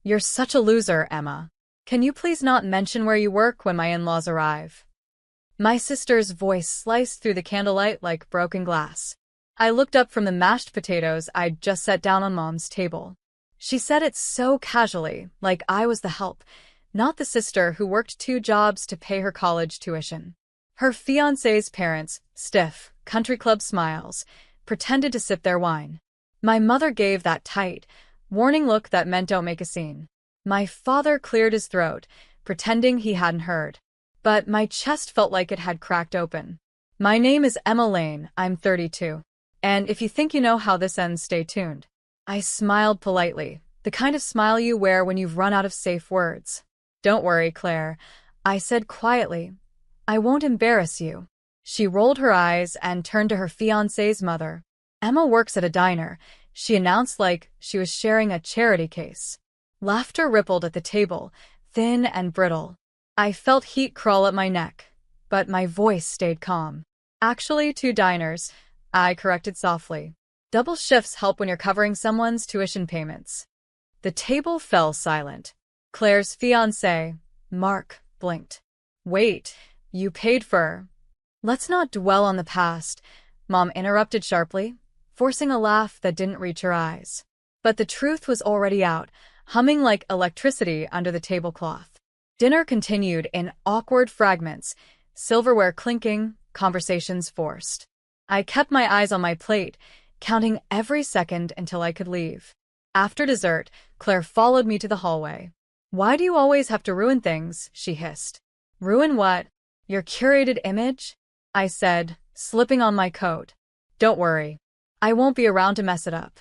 You're such a loser, Emma. Can you please not mention where you work when my in-laws arrive? My sister's voice sliced through the candlelight like broken glass. I looked up from the mashed potatoes I'd just set down on Mom's table. She said it so casually, like I was the help, not the sister who worked 2 jobs to pay her college tuition. Her fiancé's parents, stiff, country club smiles, pretended to sip their wine. My mother gave that tight, warning look that meant don't make a scene. My father cleared his throat, pretending he hadn't heard. But my chest felt like it had cracked open. My name is Emma Lane, I'm 32. And if you think you know how this ends, stay tuned. I smiled politely, the kind of smile you wear when you've run out of safe words. Don't worry, Claire, I said quietly. I won't embarrass you. She rolled her eyes and turned to her fiancé's mother. Emma works at a diner, she announced like she was sharing a charity case. Laughter rippled at the table, thin and brittle. I felt heat crawl up my neck, but my voice stayed calm. Actually, 2 diners, I corrected softly. Double shifts help when you're covering someone's tuition payments. The table fell silent. Claire's fiancé, Mark, blinked. Wait, you paid for... Let's not dwell on the past, Mom interrupted sharply, forcing a laugh that didn't reach her eyes. But the truth was already out, humming like electricity under the tablecloth. Dinner continued in awkward fragments, silverware clinking, conversations forced. I kept my eyes on my plate, counting every second until I could leave. After dessert, Claire followed me to the hallway. Why do you always have to ruin things? She hissed. Ruin what? Your curated image? I said, slipping on my coat. Don't worry. I won't be around to mess it up.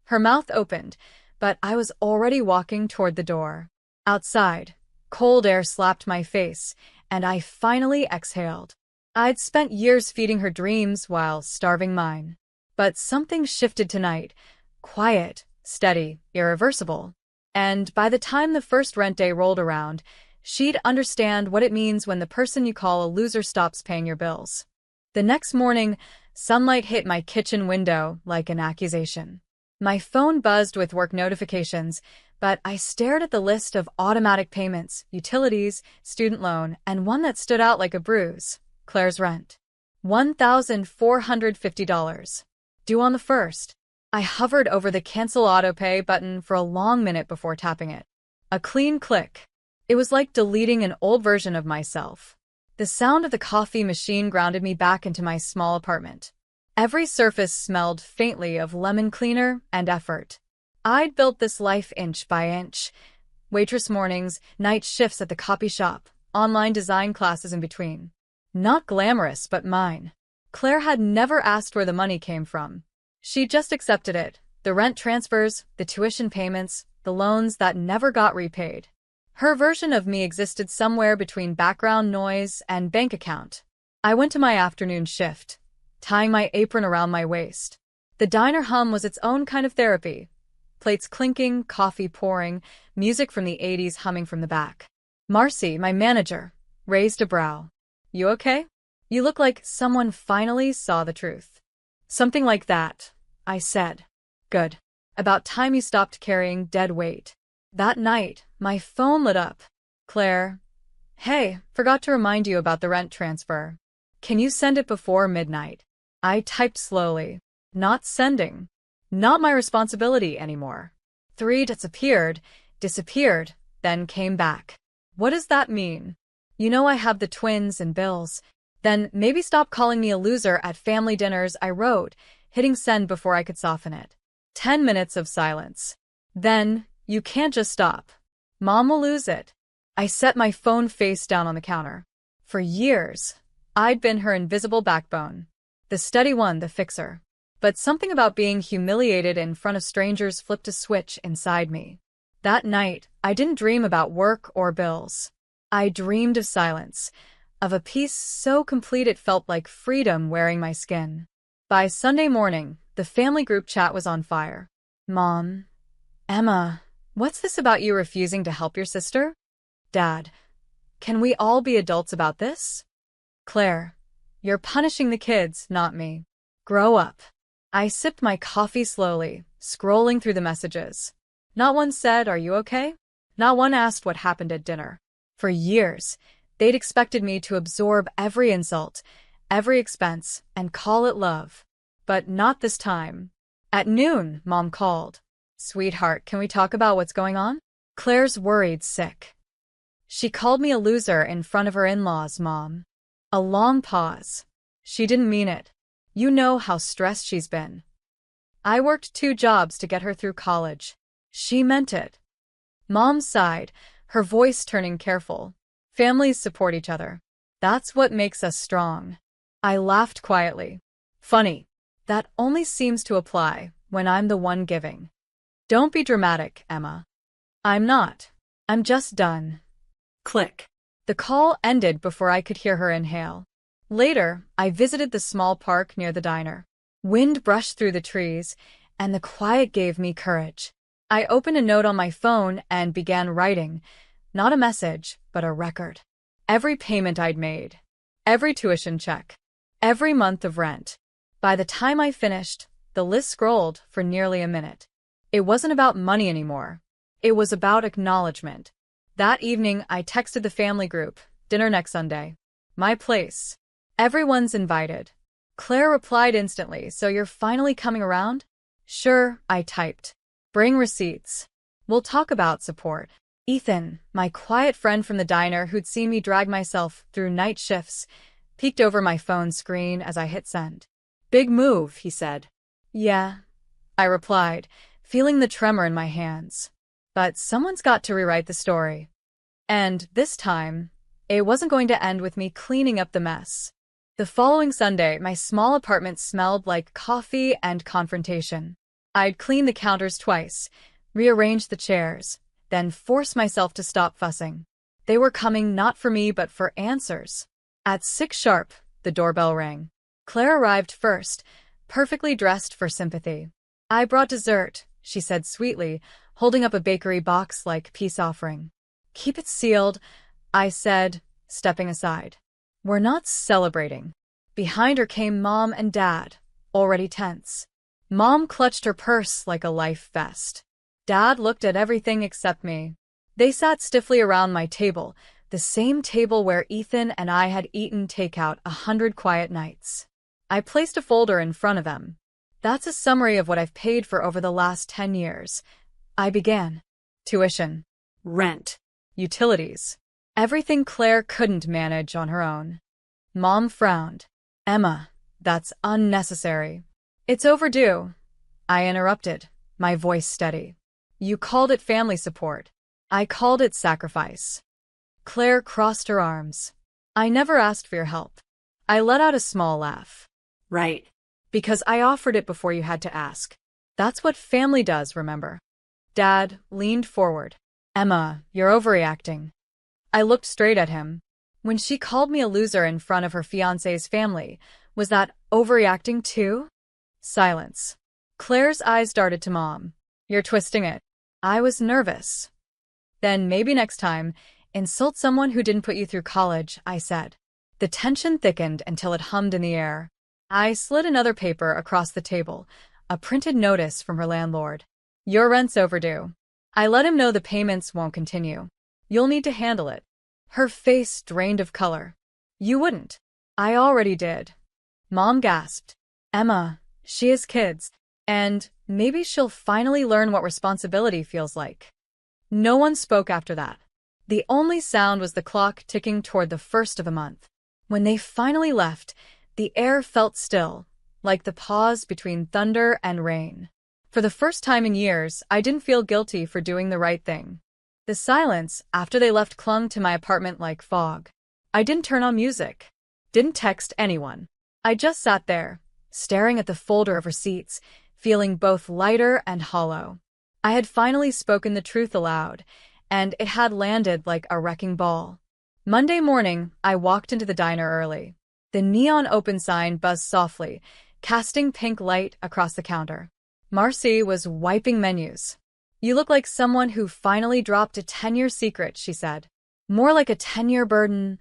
Her mouth opened, but I was already walking toward the door. Outside, cold air slapped my face, and I finally exhaled. I'd spent years feeding her dreams while starving mine. But something shifted tonight. Quiet, steady, irreversible. And by the time the first rent day rolled around, she'd understand what it means when the person you call a loser stops paying your bills. The next morning, sunlight hit my kitchen window like an accusation. My phone buzzed with work notifications, but I stared at the list of automatic payments, utilities, student loan, and one that stood out like a bruise. Claire's rent. $1,450. Due on the 1st. I hovered over the cancel autopay button for a long minute before tapping it. A clean click. It was like deleting an old version of myself. The sound of the coffee machine grounded me back into my small apartment. Every surface smelled faintly of lemon cleaner and effort. I'd built this life inch by inch. Waitress mornings, night shifts at the copy shop, online design classes in between. Not glamorous, but mine. Claire had never asked where the money came from. She just accepted it. The rent transfers, the tuition payments, the loans that never got repaid. Her version of me existed somewhere between background noise and bank account. I went to my afternoon shift, tying my apron around my waist. The diner hum was its own kind of therapy. Plates clinking, coffee pouring, music from the 80s humming from the back. Marcy, my manager, raised a brow. You okay? You look like someone finally saw the truth. Something like that, I said. Good. About time you stopped carrying dead weight. That night, my phone lit up. Claire. Hey, forgot to remind you about the rent transfer. Can you send it before midnight? I typed slowly. Not sending. Not my responsibility anymore. 3 disappeared, then came back. What does that mean? You know I have the twins and bills. Then maybe stop calling me a loser at family dinners, I wrote, hitting send before I could soften it. 10 minutes of silence. Then, you can't just stop. Mom will lose it. I set my phone face down on the counter. For years, I'd been her invisible backbone. The steady one, the fixer. But something about being humiliated in front of strangers flipped a switch inside me. That night, I didn't dream about work or bills. I dreamed of silence, of a peace so complete it felt like freedom wearing my skin. By Sunday morning, the family group chat was on fire. Mom. Emma, what's this about you refusing to help your sister? Dad. Can we all be adults about this? Claire. You're punishing the kids, not me. Grow up. I sipped my coffee slowly, scrolling through the messages. Not one said, "Are you okay?" Not one asked what happened at dinner. For years, they'd expected me to absorb every insult, every expense, and call it love. But not this time. At noon, Mom called. "Sweetheart, can we talk about what's going on?" Claire's worried sick. "She called me a loser in front of her in-laws, Mom." A long pause. "She didn't mean it. You know how stressed she's been. I worked 2 jobs to get her through college. She meant it." Mom sighed, her voice turning careful. "Families support each other. That's what makes us strong." I laughed quietly. "Funny. That only seems to apply when I'm the one giving." "Don't be dramatic, Emma." "I'm not. I'm just done." Click. The call ended before I could hear her inhale. Later, I visited the small park near the diner. Wind brushed through the trees, and the quiet gave me courage. I opened a note on my phone and began writing, not a message, but a record. Every payment I'd made, every tuition check, every month of rent. By the time I finished, the list scrolled for nearly a minute. It wasn't about money anymore. It was about acknowledgement. That evening, I texted the family group, "Dinner next Sunday. My place. Everyone's invited." Claire replied instantly, "So you're finally coming around?" "Sure," I typed. "Bring receipts. We'll talk about support." Ethan, my quiet friend from the diner who'd seen me drag myself through night shifts, peeked over my phone screen as I hit send. "Big move," he said. "Yeah," I replied, feeling the tremor in my hands. But someone's got to rewrite the story. And this time, it wasn't going to end with me cleaning up the mess. The following Sunday, my small apartment smelled like coffee and confrontation. I'd cleaned the counters twice, rearranged the chairs, then forced myself to stop fussing. They were coming not for me but for answers. At 6 sharp, the doorbell rang. Claire arrived first, perfectly dressed for sympathy. "I brought dessert," she said sweetly, holding up a bakery box like peace offering. "Keep it sealed," I said, stepping aside. "We're not celebrating." Behind her came Mom and Dad, already tense. Mom clutched her purse like a life vest. Dad looked at everything except me. They sat stiffly around my table, the same table where Ethan and I had eaten takeout 100 quiet nights. I placed a folder in front of them. "That's a summary of what I've paid for over the last 10 years. I began. Tuition, rent, utilities. Everything Claire couldn't manage on her own." Mom frowned. "Emma, that's unnecessary." "It's overdue," I interrupted, my voice steady. "You called it family support. I called it sacrifice." Claire crossed her arms. "I never asked for your help." I let out a small laugh. "Right. Because I offered it before you had to ask. That's what family does, remember?" Dad leaned forward. "Emma, you're overreacting." I looked straight at him. When she called me a loser in front of her fiancé's family, was that overreacting too? Silence. Claire's eyes darted to Mom. "You're twisting it." I was nervous. "Then maybe next time, insult someone who didn't put you through college," I said. The tension thickened until it hummed in the air. I slid another paper across the table, a printed notice from her landlord. "Your rent's overdue." I let him know the payments won't continue. "You'll need to handle it." Her face drained of color. "You wouldn't." "I already did." Mom gasped. "Emma, she has kids, and maybe she'll finally learn what responsibility feels like." No one spoke after that. The only sound was the clock ticking toward the first of the month. When they finally left, the air felt still, like the pause between thunder and rain. For the first time in years, I didn't feel guilty for doing the right thing. The silence after they left clung to my apartment like fog. I didn't turn on music, didn't text anyone. I just sat there, staring at the folder of receipts, feeling both lighter and hollow. I had finally spoken the truth aloud, and it had landed like a wrecking ball. Monday morning, I walked into the diner early. The neon open sign buzzed softly, casting pink light across the counter. Marcy was wiping menus. "You look like someone who finally dropped a 10-year secret," she said. "More like a 10-year burden,"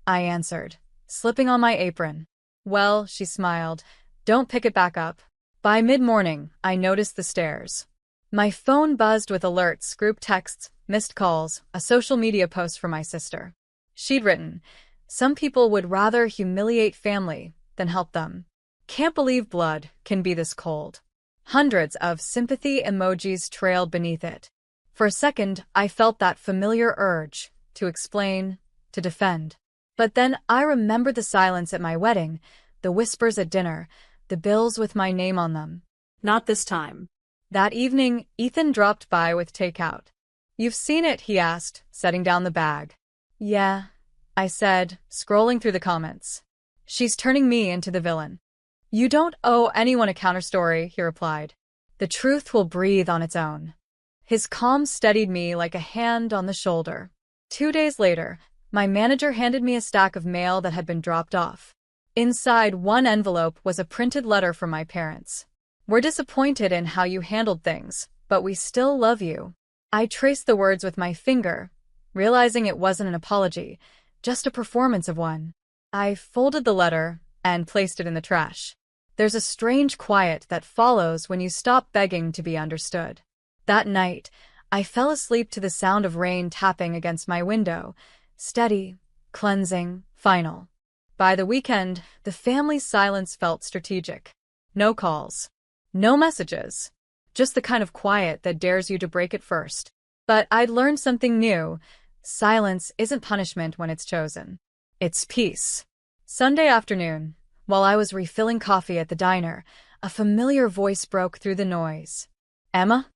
I answered, slipping on my apron. "Well," she smiled, "don't pick it back up." By mid-morning, I noticed the stares. My phone buzzed with alerts, group texts, missed calls, a social media post from my sister. She'd written, "Some people would rather humiliate family than help them. Can't believe blood can be this cold." Hundreds of sympathy emojis trailed beneath it. For a second, I felt that familiar urge to explain, to defend. But then I remembered the silence at my wedding, the whispers at dinner, the bills with my name on them. Not this time. That evening, Ethan dropped by with takeout. "You've seen it?" he asked, setting down the bag. "Yeah," I said, scrolling through the comments. "She's turning me into the villain." "You don't owe anyone a counterstory," he replied. "The truth will breathe on its own." His calm steadied me like a hand on the shoulder. 2 days later, my manager handed me a stack of mail that had been dropped off. Inside one envelope was a printed letter from my parents. "We're disappointed in how you handled things, but we still love you." I traced the words with my finger, realizing it wasn't an apology, just a performance of one. I folded the letter and placed it in the trash. There's a strange quiet that follows when you stop begging to be understood. That night, I fell asleep to the sound of rain tapping against my window, steady, cleansing, final. By the weekend, the family's silence felt strategic. No calls. No messages. Just the kind of quiet that dares you to break it first. But I'd learned something new. Silence isn't punishment when it's chosen. It's peace. Sunday afternoon, while I was refilling coffee at the diner, a familiar voice broke through the noise. "Emma?"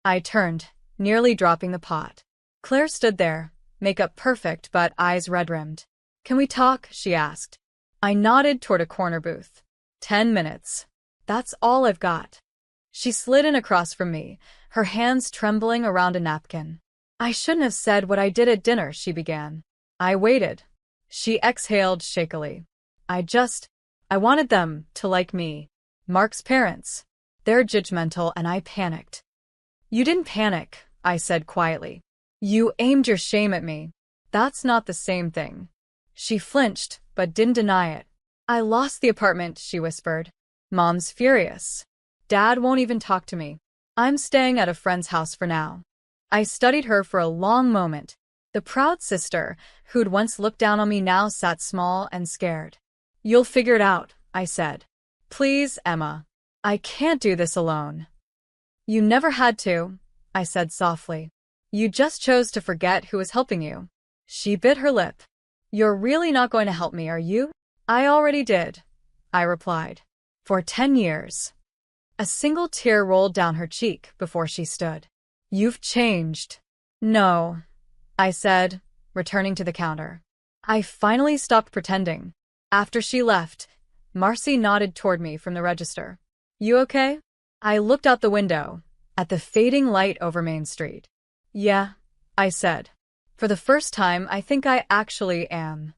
I turned, nearly dropping the pot. Claire stood there, makeup perfect but eyes red-rimmed. "Can we talk?" she asked. I nodded toward a corner booth. 10 minutes. That's all I've got. She slid in across from me, her hands trembling around a napkin. "I shouldn't have said what I did at dinner," she began. I waited. She exhaled shakily. I wanted them to like me. Mark's parents. They're judgmental, and I panicked." "You didn't panic," I said quietly. "You aimed your shame at me." "That's not the same thing." She flinched, but didn't deny it. "I lost the apartment," she whispered. "Mom's furious. Dad won't even talk to me. I'm staying at a friend's house for now." I studied her for a long moment. The proud sister, who'd once looked down on me, now sat small and scared. "You'll figure it out," I said. "Please, Emma. I can't do this alone." "You never had to," I said softly. "You just chose to forget who was helping you." She bit her lip. "You're really not going to help me, are you?" "I already did," I replied. "For 10 years. A single tear rolled down her cheek before she stood. "You've changed." "No," I said, returning to the counter. I finally stopped pretending. After she left, Marcy nodded toward me from the register. "You okay?" I looked out the window, at the fading light over Main Street. "Yeah," I said. "For the first time, I think I actually am."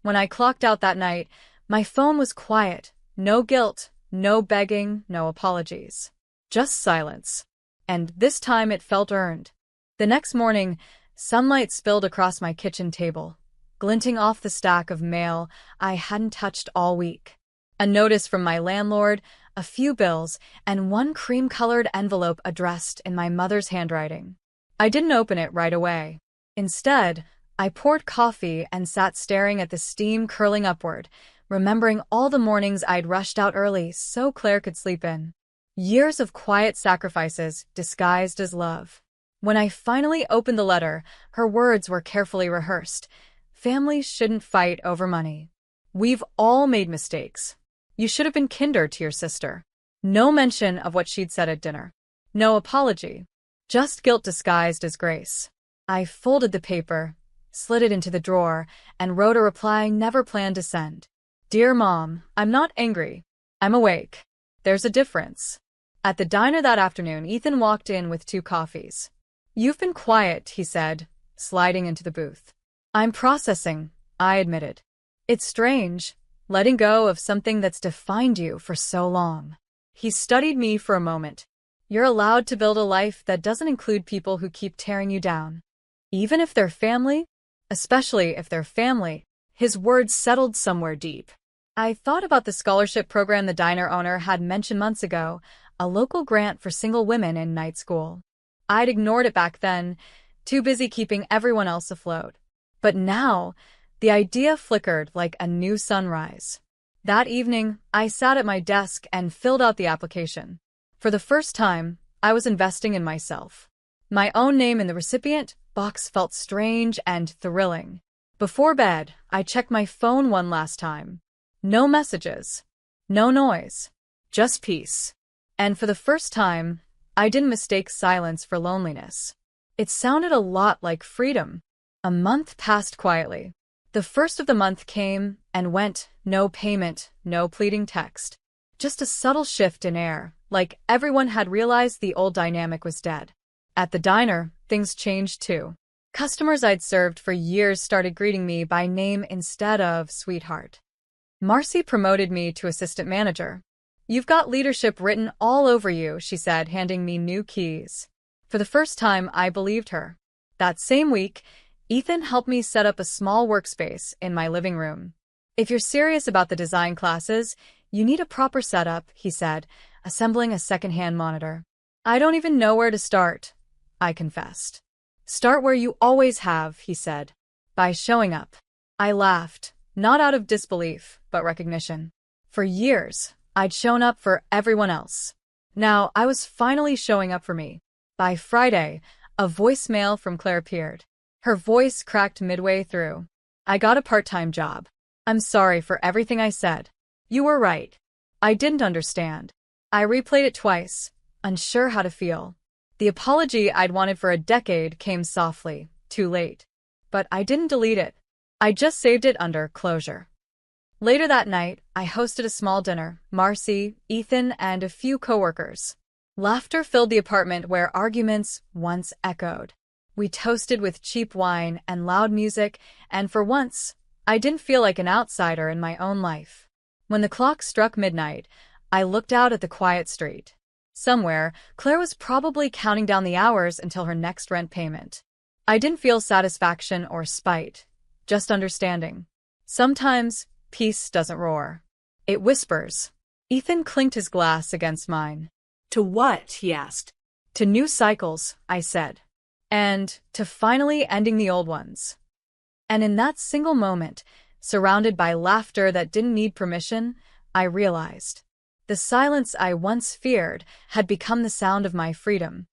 When I clocked out that night, my phone was quiet. No guilt, no begging, no apologies. Just silence. And this time it felt earned. The next morning, sunlight spilled across my kitchen table, glinting off the stack of mail I hadn't touched all week. A notice from my landlord, a few bills, and one cream-colored envelope addressed in my mother's handwriting. I didn't open it right away. Instead, I poured coffee and sat staring at the steam curling upward, remembering all the mornings I'd rushed out early so Claire could sleep in. Years of quiet sacrifices disguised as love. When I finally opened the letter, her words were carefully rehearsed. "Families shouldn't fight over money. We've all made mistakes. You should have been kinder to your sister." No mention of what she'd said at dinner. No apology. Just guilt disguised as grace. I folded the paper, slid it into the drawer, and wrote a reply I never planned to send. "Dear Mom, I'm not angry. I'm awake. There's a difference." At the diner that afternoon, Ethan walked in with 2 coffees. "You've been quiet," he said, sliding into the booth. "I'm processing," I admitted. "It's strange, letting go of something that's defined you for so long." He studied me for a moment. "You're allowed to build a life that doesn't include people who keep tearing you down. Even if they're family? Especially if they're family." His words settled somewhere deep. I thought about the scholarship program the diner owner had mentioned months ago. a local grant for single women in night school. I'd ignored it back then, too busy keeping everyone else afloat. But now, the idea flickered like a new sunrise. That evening, I sat at my desk and filled out the application. For the first time, I was investing in myself. My own name in the recipient box felt strange and thrilling. Before bed, I checked my phone one last time. No messages. No noise. Just peace. And for the first time, I didn't mistake silence for loneliness. It sounded a lot like freedom. A month passed quietly. The first of the month came and went, no payment, no pleading text. Just a subtle shift in air, like everyone had realized the old dynamic was dead. At the diner, things changed too. Customers I'd served for years started greeting me by name instead of sweetheart. Marcy promoted me to assistant manager. "You've got leadership written all over you," she said, handing me new keys. For the first time, I believed her. That same week, Ethan helped me set up a small workspace in my living room. "If you're serious about the design classes, you need a proper setup," he said, assembling a secondhand monitor. "I don't even know where to start," I confessed. "Start where you always have," he said, "by showing up." I laughed, not out of disbelief, but recognition. For years, I'd shown up for everyone else. Now, I was finally showing up for me. By Friday, a voicemail from Claire appeared. Her voice cracked midway through. "I got a part-time job. I'm sorry for everything I said. You were right. I didn't understand." I replayed it twice, unsure how to feel. The apology I'd wanted for a decade came softly, too late. But I didn't delete it. I just saved it under closure. Later that night, I hosted a small dinner, Marcy, Ethan, and a few coworkers. Laughter filled the apartment where arguments once echoed. We toasted with cheap wine and loud music, and for once, I didn't feel like an outsider in my own life. When the clock struck midnight, I looked out at the quiet street. Somewhere, Claire was probably counting down the hours until her next rent payment. I didn't feel satisfaction or spite, just understanding. Sometimes, peace doesn't roar. It whispers. Ethan clinked his glass against mine. "To what?" he asked. "To new cycles," I said. "And to finally ending the old ones." And in that single moment, surrounded by laughter that didn't need permission, I realized. The silence I once feared had become the sound of my freedom.